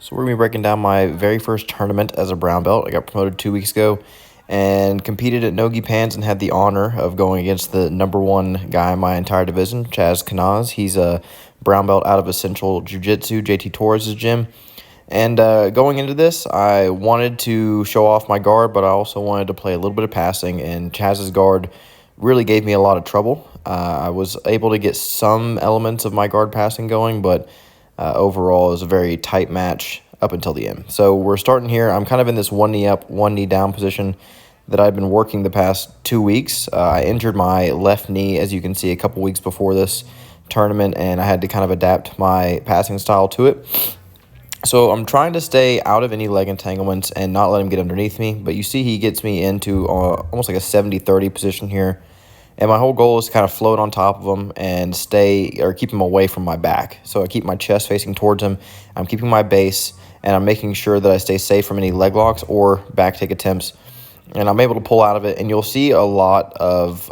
So we're going to be breaking down my very first tournament as a brown belt. I got promoted 2 weeks ago and competed at Nogi Pans and had the honor of going against the number one guy in my entire division, Chaz Kanaz. He's a brown belt out of Essential Jiu-Jitsu, JT Torres' gym. And going into this, I wanted to show off my guard, but I also wanted to play a little bit of passing, and Chaz's guard really gave me a lot of trouble. I was able to get some elements of my guard passing going, but overall, it was a very tight match up until the end. So we're starting here. I'm kind of in this one knee up, one knee down position that I've been working the past 2 weeks. I injured my left knee, as you can see, a couple weeks before this tournament, and I had to kind of adapt my passing style to it. So I'm trying to stay out of any leg entanglements and not let him get underneath me. But you see he gets me into almost like a 70-30 position here. And my whole goal is to kind of float on top of him and keep him away from my back. So I keep my chest facing towards him. I'm keeping my base, and I'm making sure that I stay safe from any leg locks or back take attempts. And I'm able to pull out of it. And you'll see a lot of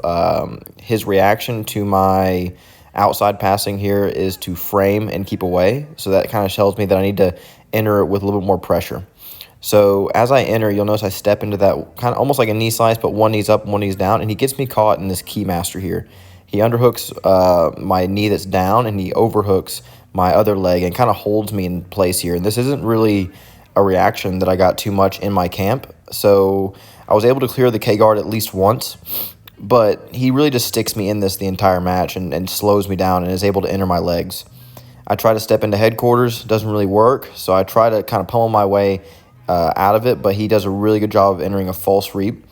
his reaction to my outside passing here is to frame and keep away. So that kind of tells me that I need to enter it with a little bit more pressure. So as I enter, you'll notice I step into that kind of almost like a knee slice, but one knee's up, one knee's down, and he gets me caught in this keymaster here. He underhooks my knee that's down, and he overhooks my other leg and kind of holds me in place here. And this isn't really a reaction that I got too much in my camp. So I was able to clear the K-guard at least once, but he really just sticks me in this the entire match and slows me down and is able to enter my legs. I try to step into headquarters, doesn't really work, so I try to kind of pummel my way out of it, but he does a really good job of entering a false reap.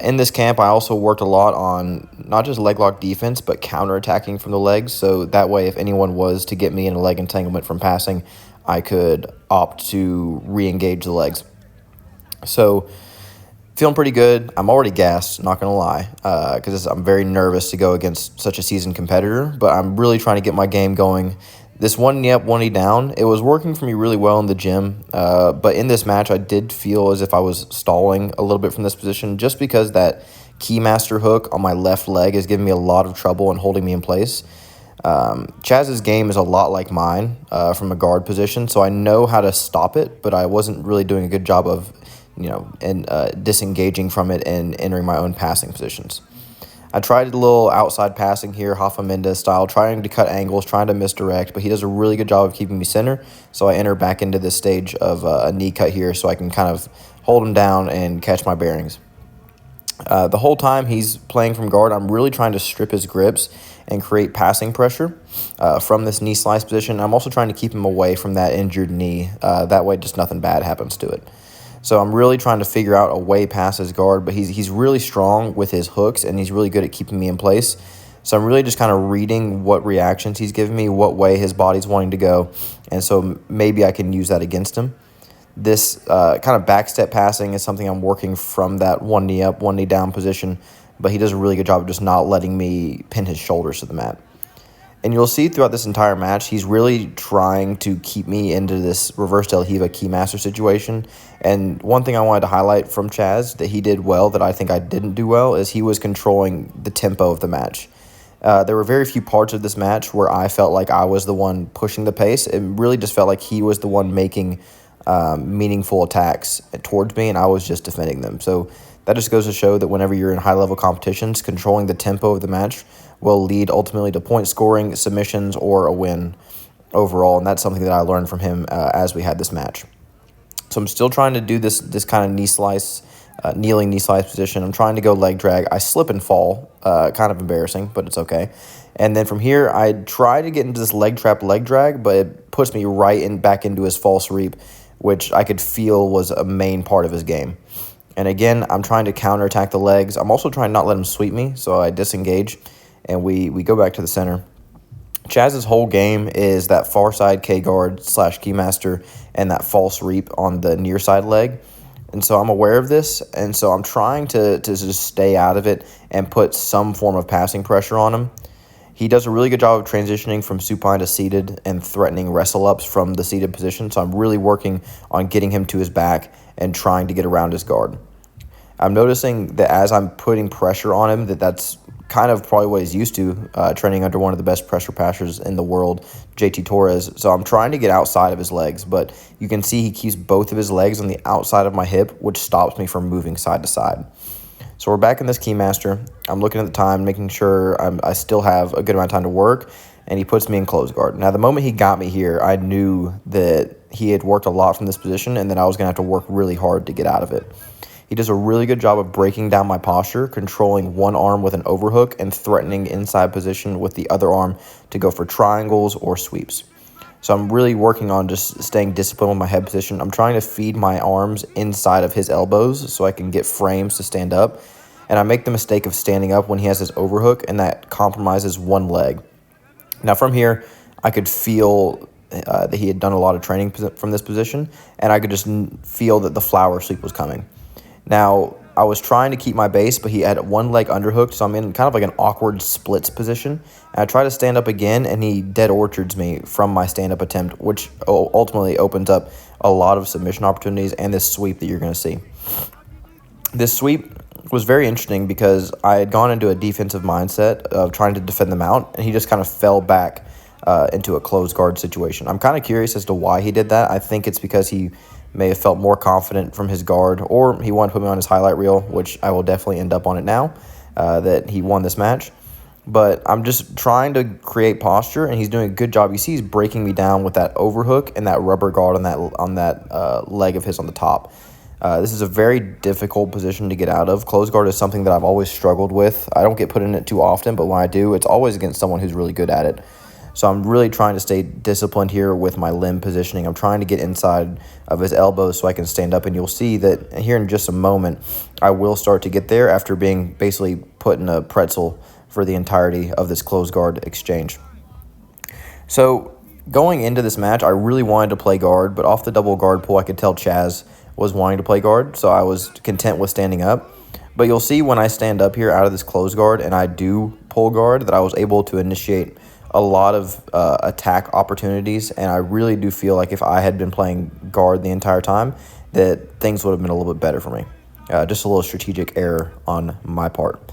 In this camp, I also worked a lot on not just leg lock defense, but counterattacking from the legs, so that way if anyone was to get me in a leg entanglement from passing, I could opt to re-engage the legs. So feeling pretty good. I'm already gassed, not going to lie, because I'm very nervous to go against such a seasoned competitor, but I'm really trying to get my game going. This one knee up, one knee down, it was working for me really well in the gym, but in this match, I did feel as if I was stalling a little bit from this position just because that keymaster hook on my left leg is giving me a lot of trouble and holding me in place. Chaz's game is a lot like mine from a guard position, so I know how to stop it, but I wasn't really doing a good job of disengaging from it and entering my own passing positions. I tried a little outside passing here, Rafa Mendes style, trying to cut angles, trying to misdirect, but he does a really good job of keeping me center, so I enter back into this stage of a knee cut here so I can kind of hold him down and catch my bearings. The whole time he's playing from guard, I'm really trying to strip his grips and create passing pressure from this knee slice position. I'm also trying to keep him away from that injured knee. That way just nothing bad happens to it. So I'm really trying to figure out a way past his guard, but he's really strong with his hooks, and he's really good at keeping me in place. So I'm really just kind of reading what reactions he's giving me, what way his body's wanting to go, and so maybe I can use that against him. This kind of backstep passing is something I'm working from that one knee up, one knee down position, but he does a really good job of just not letting me pin his shoulders to the mat. And you'll see throughout this entire match, he's really trying to keep me into this reverse Del Hiva keymaster situation. And one thing I wanted to highlight from Chaz that he did well that I think I didn't do well is he was controlling the tempo of the match. There were very few parts of this match where I felt like I was the one pushing the pace. It really just felt like he was the one making meaningful attacks towards me, and I was just defending them. So that just goes to show that whenever you're in high-level competitions, controlling the tempo of the match will lead ultimately to point scoring, submissions, or a win overall, and that's something that I learned from him as we had this match. So I'm still trying to do this kind of knee slice, kneeling knee slice position. I'm trying to go leg drag. I slip and fall, kind of embarrassing, but it's okay. And then from here, I try to get into this leg trap, leg drag, but it puts me back into his false reap, which I could feel was a main part of his game. And again, I'm trying to counterattack the legs. I'm also trying not to let him sweep me, so I disengage, and we go back to the center. Chaz's whole game is that far side K-guard / keymaster and that false reap on the near side leg. And so I'm aware of this, and so I'm trying to just stay out of it and put some form of passing pressure on him. He does a really good job of transitioning from supine to seated and threatening wrestle-ups from the seated position, so I'm really working on getting him to his back and trying to get around his guard. I'm noticing that as I'm putting pressure on him, that's kind of probably what he's used to, training under one of the best pressure passers in the world, JT Torres. So I'm trying to get outside of his legs, but you can see he keeps both of his legs on the outside of my hip, which stops me from moving side to side. So we're back in this Keymaster. I'm looking at the time, making sure I still have a good amount of time to work, and he puts me in close guard. Now, the moment he got me here, I knew that he had worked a lot from this position and that I was going to have to work really hard to get out of it. He does a really good job of breaking down my posture, controlling one arm with an overhook, and threatening inside position with the other arm to go for triangles or sweeps. So I'm really working on just staying disciplined with my head position. I'm trying to feed my arms inside of his elbows so I can get frames to stand up. And I make the mistake of standing up when he has his overhook, and that compromises one leg. Now from here, I could feel that he had done a lot of training from this position, and I could just feel that the flower sweep was coming. Now, I was trying to keep my base, but he had one leg underhooked, so I'm in kind of like an awkward splits position. And I try to stand up again, and he dead orchards me from my stand-up attempt, which ultimately opens up a lot of submission opportunities and this sweep that you're going to see. This sweep was very interesting because I had gone into a defensive mindset of trying to defend them out, and he just kind of fell back into a closed guard situation. I'm kind of curious as to why he did that. I think it's because he may have felt more confident from his guard, or he wanted to put me on his highlight reel, which I will definitely end up on it now, that he won this match. But I'm just trying to create posture, and he's doing a good job. You see he's breaking me down with that overhook and that rubber guard on that leg of his on the top. This is a very difficult position to get out of. Close guard is something that I've always struggled with. I don't get put in it too often, but when I do, it's always against someone who's really good at it. So I'm really trying to stay disciplined here with my limb positioning. I'm trying to get inside of his elbows so I can stand up, and you'll see that here in just a moment, I will start to get there after being basically put in a pretzel for the entirety of this close guard exchange. So going into this match, I really wanted to play guard, but off the double guard pull, I could tell Chaz was wanting to play guard, so I was content with standing up. But you'll see when I stand up here out of this close guard and I do pull guard that I was able to initiate a lot of attack opportunities, and I really do feel like if I had been playing guard the entire time, that things would have been a little bit better for me. Just a little strategic error on my part.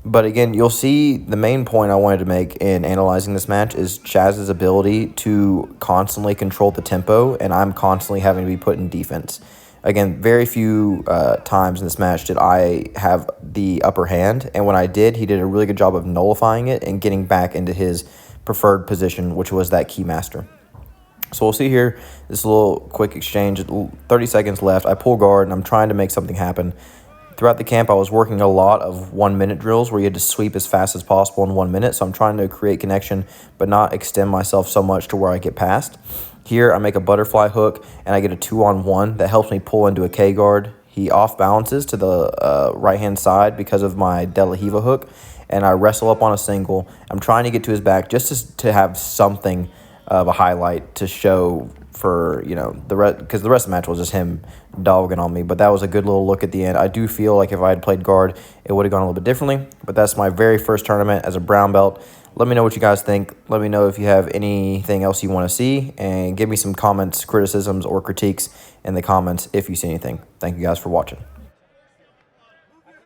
But again, you'll see the main point I wanted to make in analyzing this match is Chaz's ability to constantly control the tempo, and I'm constantly having to be put in defense. Again, very few times in this match did I have the upper hand, and when I did, he did a really good job of nullifying it and getting back into his preferred position, which was that Keymaster. So we'll see here this little quick exchange, 30 seconds left. I pull guard, and I'm trying to make something happen. Throughout the camp, I was working a lot of 1-minute drills where you had to sweep as fast as possible in 1 minute, so I'm trying to create connection but not extend myself so much to where I get past. Here, I make a butterfly hook, and I get a 2-on-1 that helps me pull into a K-guard. He off-balances to the right-hand side because of my De La Riva hook, and I wrestle up on a single. I'm trying to get to his back just to have something of a highlight to show for, because the rest of the match was just him dogging on me. But that was a good little look at the end. I do feel like if I had played guard, it would have gone a little bit differently. But that's my very first tournament as a brown belt. Let me know what you guys think. Let me know if you have anything else you want to see. And give me some comments, criticisms, or critiques in the comments if you see anything. Thank you guys for watching.